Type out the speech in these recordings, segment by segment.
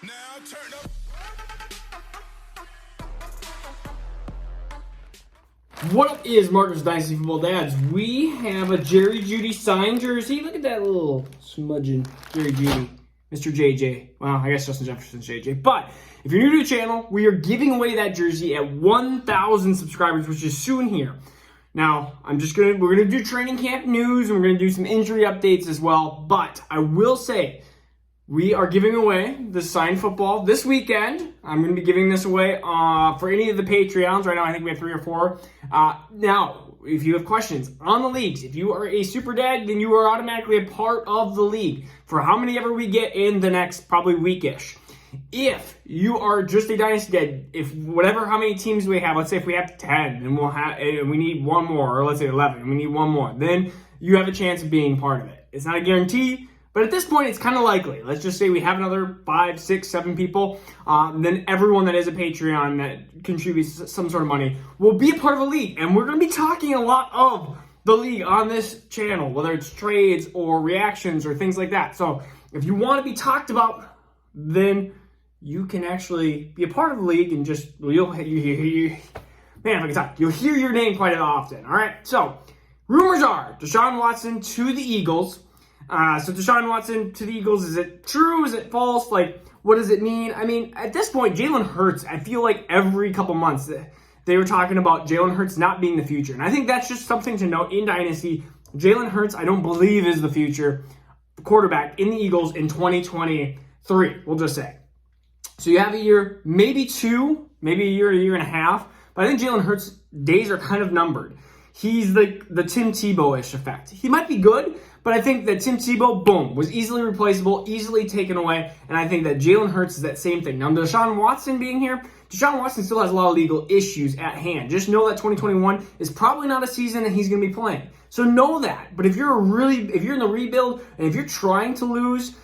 Now turn up. What up is Marcus Dynasty Football Dads? We have a Jerry Jeudy signed jersey. Look at that little smudging Jerry Jeudy. Mr. JJ. Well, I guess Justin Jefferson's JJ. But if you're new to the channel, we are giving away that jersey at 1,000 subscribers, which is soon here. Now, we're gonna do training camp news and we're gonna do some injury updates as well. But I will say, we are giving away the signed football this weekend. I'm going to be giving this away for any of the Patreons. Right now, I think we have 3 or 4. Now, if you have questions on the leagues, if you are a super dad, then you are automatically a part of the league for how many ever we get in the next probably weekish. If you are just a dynasty dad, how many teams we have, let's say if we have 10 and we need one more, or let's say 11 and we need one more, then you have a chance of being part of it. It's not a guarantee. But at this point, it's kind of likely. Let's just say we have another 5, 6, 7 people. Then everyone that is a Patreon that contributes some sort of money will be a part of a league. And we're going to be talking a lot of the league on this channel, whether it's trades or reactions or things like that. So if you want to be talked about, then you can actually be a part of the league and just, you'll hear your name quite often. All right. So rumors are Deshaun Watson to the Eagles. So Deshaun Watson to the Eagles, is it true? Is it false? Like, what does it mean? I mean, at this point, Jalen Hurts, I feel like every couple months they were talking about Jalen Hurts not being the future. And I think that's just something to note in Dynasty. Jalen Hurts, I don't believe is the future quarterback in the Eagles in 2023, we'll just say. So you have a year, maybe 2, maybe a year and a half. But I think Jalen Hurts' days are kind of numbered. He's like the Tim Tebow-ish effect. He might be good, but I think that Tim Tebow, boom, was easily replaceable, easily taken away, and I think that Jalen Hurts is that same thing. Now, Deshaun Watson being here, Deshaun Watson still has a lot of legal issues at hand. Just know that 2021 is probably not a season that he's going to be playing. So know that. But if you're in the rebuild, and if you're trying to lose,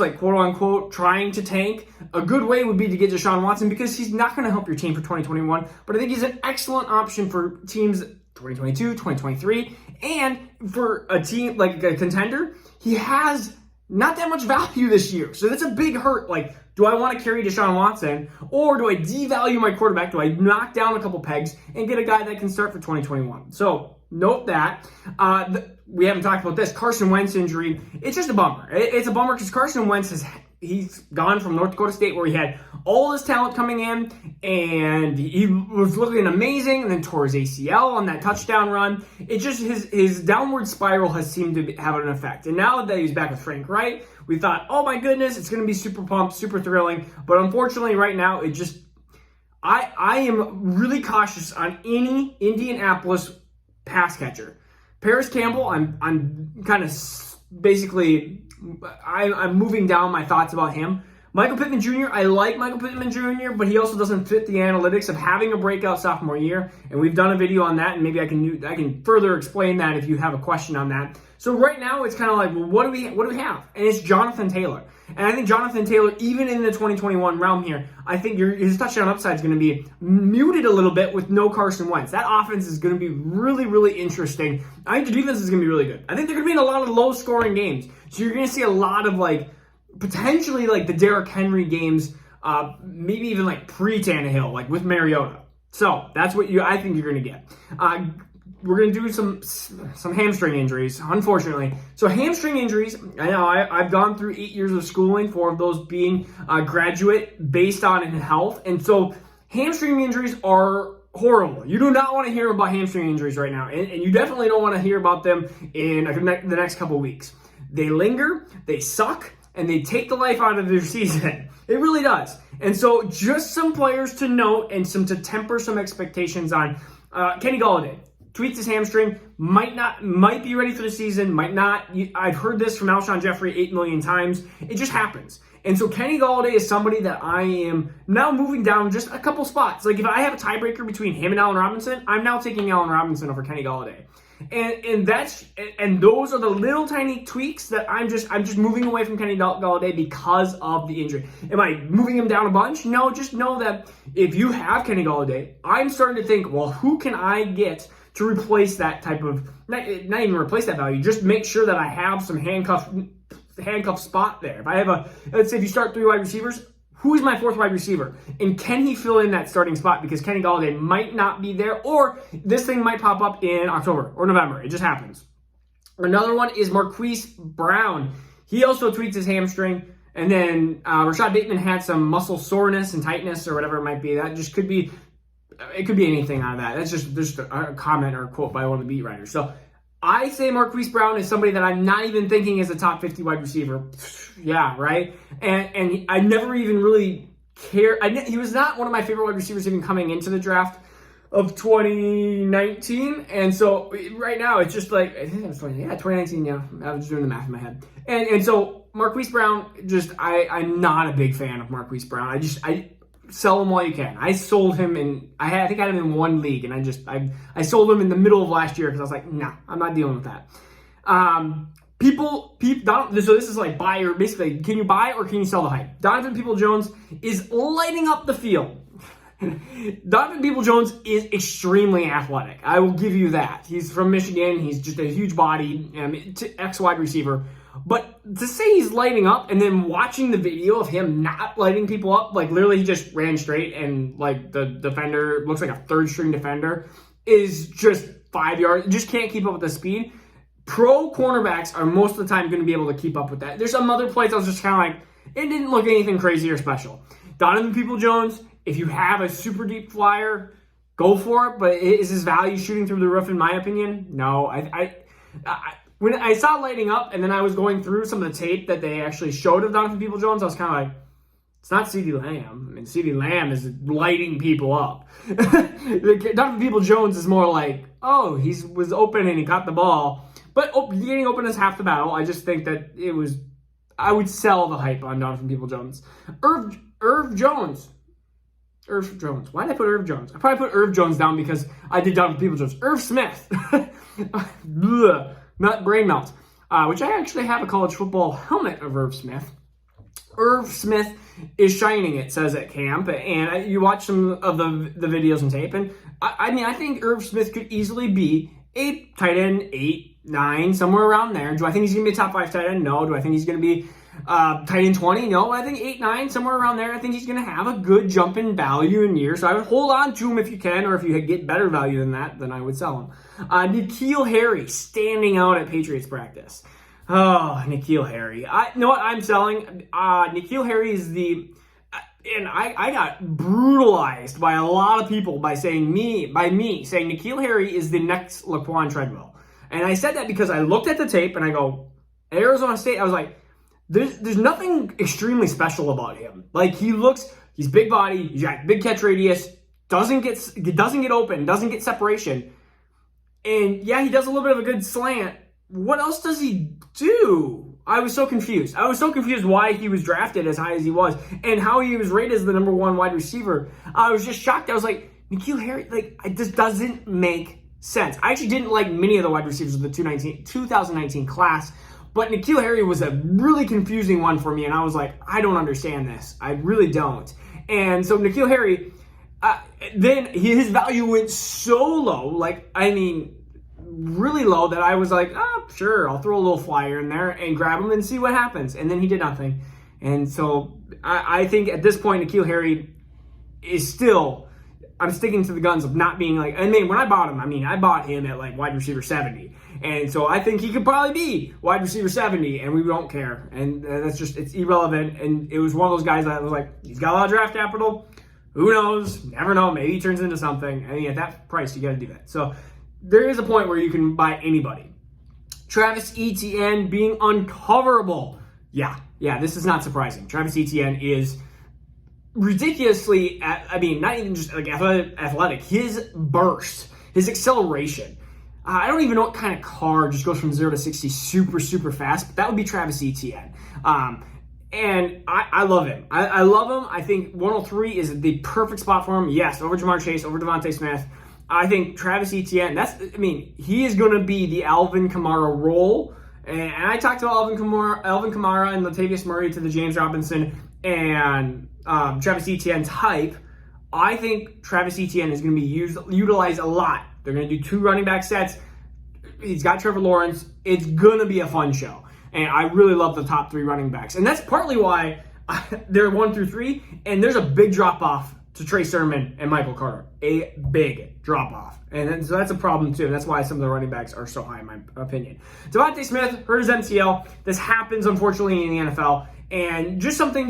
like quote unquote, trying to tank, a good way would be to get Deshaun Watson because he's not going to help your team for 2021. But I think he's an excellent option for teams 2022, 2023, and for a team like a contender, he has not that much value this year. So that's a big hurt. Like, do I want to carry Deshaun Watson or do I devalue my quarterback? Do I knock down a couple pegs and get a guy that can start for 2021? So note that. We haven't talked about this. Carson Wentz injury. It's just a bummer. It's a bummer because Carson Wentz he's gone from North Dakota State where he had all this talent coming in and he was looking amazing and then tore his ACL on that touchdown run. It just, his downward spiral has seemed to have an effect. And now that he's back with Frank Wright, we thought, oh my goodness, it's going to be super pumped, super thrilling. But unfortunately right now, it just, I am really cautious on any Indianapolis pass catcher. Paris Campbell, I'm kind of basically, I'm moving down my thoughts about him. Michael Pittman Jr., I like Michael Pittman Jr., but he also doesn't fit the analytics of having a breakout sophomore year, and we've done a video on that, and maybe I can further explain that if you have a question on that. So right now, it's kind of like, well, what do we have? And it's Jonathan Taylor. And I think Jonathan Taylor, even in the 2021 realm here, I think his touchdown upside is going to be muted a little bit with no Carson Wentz. That offense is going to be really, really interesting. I think the defense is going to be really good. I think they're going to be in a lot of low-scoring games. So you're going to see a lot of, like, potentially, like, the Derrick Henry games, maybe even, like, pre-Tannehill, like, with Mariota. So that's what I think you're going to get. We're going to do some hamstring injuries, unfortunately. So hamstring injuries, I know I've gone through 8 years of schooling, 4 of those being graduate based on health. And so hamstring injuries are horrible. You do not want to hear about hamstring injuries right now. And you definitely don't want to hear about them in the next couple weeks. They linger, they suck, and they take the life out of their season. It really does. And so just some players to note and to temper some expectations on. Kenny Golladay tweets his hamstring, might be ready for the season, might not. I've heard this from Alshon Jeffrey 8 million times. It just happens. And so Kenny Golladay is somebody that I am now moving down just a couple spots. Like if I have a tiebreaker between him and Allen Robinson, I'm now taking Allen Robinson over Kenny Golladay. And those are the little tiny tweaks that I'm just moving away from Kenny Golladay because of the injury. Am I moving him down a bunch? No, just know that if you have Kenny Golladay, I'm starting to think, well, who can I get to replace that type of, not even replace that value, just make sure that I have some handcuff handcuff spot there. If I have let's say if you start 3 wide receivers, who is my 4th wide receiver? And can he fill in that starting spot? Because Kenny Golladay might not be there, or this thing might pop up in October or November. It just happens. Another one is Marquise Brown. He also tweaked his hamstring. And then Rashad Bateman had some muscle soreness and tightness or whatever it might be. That just could be, it could be anything out of that. That's just a comment or a quote by one of the beat writers. So I say Marquise Brown is somebody that I'm not even thinking is a top 50 wide receiver. Yeah, right? And I never even really cared. He was not one of my favorite wide receivers even coming into the draft of 2019. And so right now it's just like, I think it was 2019, yeah. I was doing the math in my head. And so Marquise Brown, I'm not a big fan of Marquise Brown. I sell him while you can. I sold him I think I had him in 1 league, and I sold him in the middle of last year because I was like, nah, I'm not dealing with that. So this is like buy or basically, can you buy or can you sell the hype? Donovan Peoples-Jones is lighting up the field. Donovan Peoples-Jones is extremely athletic. I will give you that. He's from Michigan. He's just a huge body, X wide receiver. But to say he's lighting up and then watching the video of him not lighting people up, like literally he just ran straight and like the defender looks like a 3rd string defender, is just 5 yards. Just can't keep up with the speed. Pro cornerbacks are most of the time going to be able to keep up with that. There's some other plays I was just kind of like, it didn't look anything crazy or special. Donovan Peoples-Jones, if you have a super deep flyer, go for it. But is his value shooting through the roof, in my opinion? No. When I saw lighting up, and then I was going through some of the tape that they actually showed of Donovan Peoples-Jones, I was kind of like, it's not CeeDee Lamb. I mean, CeeDee Lamb is lighting people up. Donovan Peoples-Jones is more like, oh, he was open and he got the ball. But getting open is half the battle. I just think that I would sell the hype on Donovan Peoples-Jones. Irv Jones. Why did I put Irv Jones? I probably put Irv Jones down because I did Donovan Peoples-Jones. Irv Smith. Not brain melt. Which I actually have a college football helmet of Irv Smith. Irv Smith is shining, it says at camp. And you watch some of the videos and tape. And I think Irv Smith could easily be a tight end 8, 9, somewhere around there. Do I think he's going to be a top 5 tight end? No. Do I think he's going to be tight end 20? No. I think 8, 9, somewhere around there. I think he's going to have a good jump in value in years. So I would hold on to him if you can, or if you get better value than that, then I would sell him. N'Keal Harry standing out at Patriots practice. Oh, N'Keal Harry. You know what I'm selling? N'Keal Harry is and I got brutalized by a lot of people by me saying N'Keal Harry is the next Laquan Treadwell. And I said that because I looked at the tape and I go, Arizona State, I was like, there's nothing extremely special about him. Like he's big body, he's got big catch radius, doesn't get open, doesn't get separation. And yeah, he does a little bit of a good slant. What else does he do? I was so confused. I was so confused why he was drafted as high as he was and how he was rated as the number 1 wide receiver. I was just shocked. I was like, N'Keal Harry, it just doesn't make sense. I actually didn't like many of the wide receivers of the 2019 class, but N'Keal Harry was a really confusing one for me, and I was like, I don't understand this. I really don't. And so N'Keal Harry, then his value went so low, really low, that I was like, oh, sure, I'll throw a little flyer in there and grab him and see what happens. And then he did nothing. And so I think at this point, N'Keal Harry is still, I'm sticking to the guns of not being when I bought him, I bought him at wide receiver 70. And so I think he could probably be wide receiver 70, and we don't care. And it's irrelevant. And it was one of those guys that was like, he's got a lot of draft capital. Who knows? Never know. Maybe he turns into something. At that price, you got to do that. So there is a point where you can buy anybody. Travis Etienne being uncoverable. Yeah, this is not surprising. Travis Etienne is ridiculously, not even just athletic. His burst, his acceleration. I don't even know what kind of car just goes from 0 to 60 super, super fast, but that would be Travis Etienne. And I love him. I love him. I think 103 is the perfect spot for him. Yes, over Jamar Chase, over Devontae Smith. I think Travis Etienne, he is going to be the Alvin Kamara role. And I talked to Alvin Kamara and Latavius Murray to the James Robinson and Travis Etienne's hype. I think Travis Etienne is going to be utilized a lot. They're going to do 2 running back sets. He's got Trevor Lawrence. It's going to be a fun show. And I really love the top 3 running backs. And that's partly why they're 1 through 3, and there's a big drop-off to Trey Sermon and Michael Carter. A big drop-off. And so that's a problem, too. And that's why some of the running backs are so high, in my opinion. Devontae Smith hurt his MCL. This happens, unfortunately, in the NFL. And just something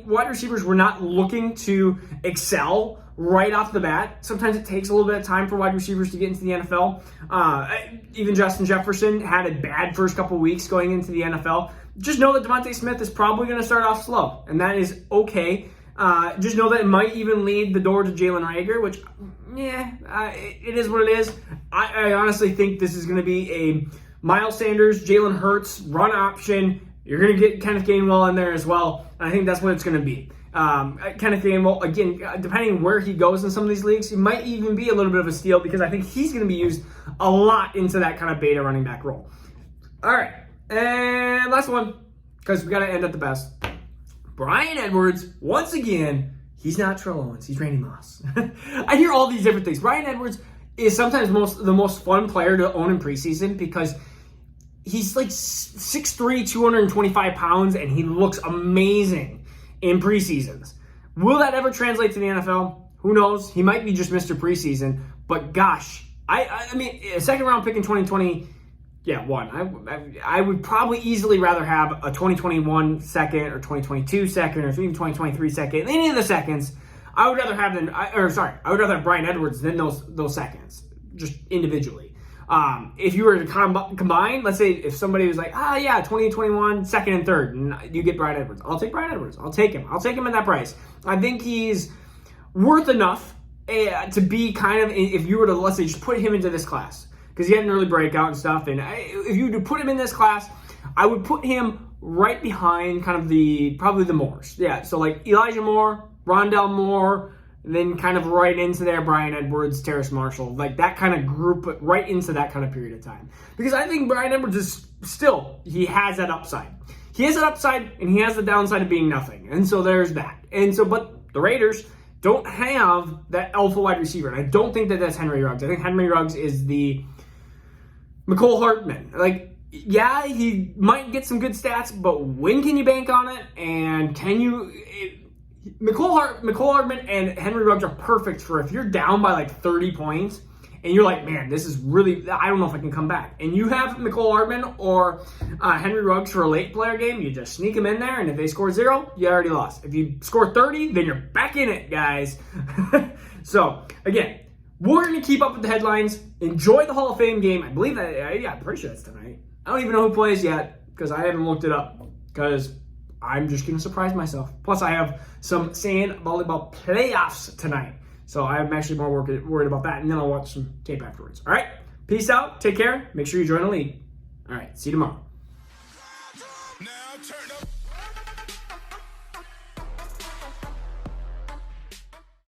wide receivers were not looking to excel right off the bat. Sometimes it takes a little bit of time for wide receivers to get into the NFL. Even Justin Jefferson had a bad first couple weeks going into the NFL. Just know that Devontae Smith is probably going to start off slow, and that is okay. Just know that it might even lead the door to Jalen Reagor, which, it is what it is. I honestly think this is going to be a Miles Sanders, Jalen Hurts run option. You're going to get Kenneth Gainwell in there as well. And I think that's what it's going to be. Kenneth Gainwell, again, depending where he goes in some of these leagues, he might even be a little bit of a steal because I think he's going to be used a lot into that kind of beta running back role. All right. And last one, because we got to end at the best. Bryan Edwards, once again, he's not Terrell Owens. He's Randy Moss. I hear all these different things. Bryan Edwards is sometimes the most fun player to own in preseason because he's like 6'3", 225 pounds, and he looks amazing in preseasons. Will that ever translate to the NFL? Who knows? He might be just Mr. Preseason. But gosh, I mean, a second-round pick in 2020, I would probably easily rather have a 2021 second or 2022 second or even 2023 second. Any of the seconds, I would rather have Bryan Edwards than those seconds, just individually. If you were to combine, let's say if somebody was like, 2021 second and third, and you get Bryan Edwards, I'll take Bryan Edwards. I'll take him at that price. I think he's worth enough to be kind of, if you were to, let's say, just put him into this class, because he had an early breakout and stuff, and if you were to put him in this class, I would put him right behind kind of probably the Moores. Yeah, so like Elijah Moore, Rondell Moore, and then kind of right into there, Bryan Edwards, Terrace Marshall, like that kind of group, right into that kind of period of time. Because I think Bryan Edwards is still, he has that upside. He has that upside, and he has the downside of being nothing. And so there's that. And so, but the Raiders don't have that alpha wide receiver. And I don't think that that's Henry Ruggs. I think Henry Ruggs is the McCole Hartman. Like, yeah, he might get some good stats, but when can you bank on it? And can you... McCole Hardman and Henry Ruggs are perfect for if you're down by like 30 points and you're like, man, this is really, I don't know if I can come back. And you have McCole Hardman or Henry Ruggs for a late player game, you just sneak them in there, and if they score 0, you already lost. If you score 30, then you're back in it, guys. So, again, we're going to keep up with the headlines. Enjoy the Hall of Fame game. I believe that, I'm pretty sure that's tonight. I don't even know who plays yet because I haven't looked it up because I'm just going to surprise myself. Plus, I have some sand volleyball playoffs tonight. So I'm actually more worried about that. And then I'll watch some tape afterwards. All right. Peace out. Take care. Make sure you join the league. All right. See you tomorrow. Now turn up.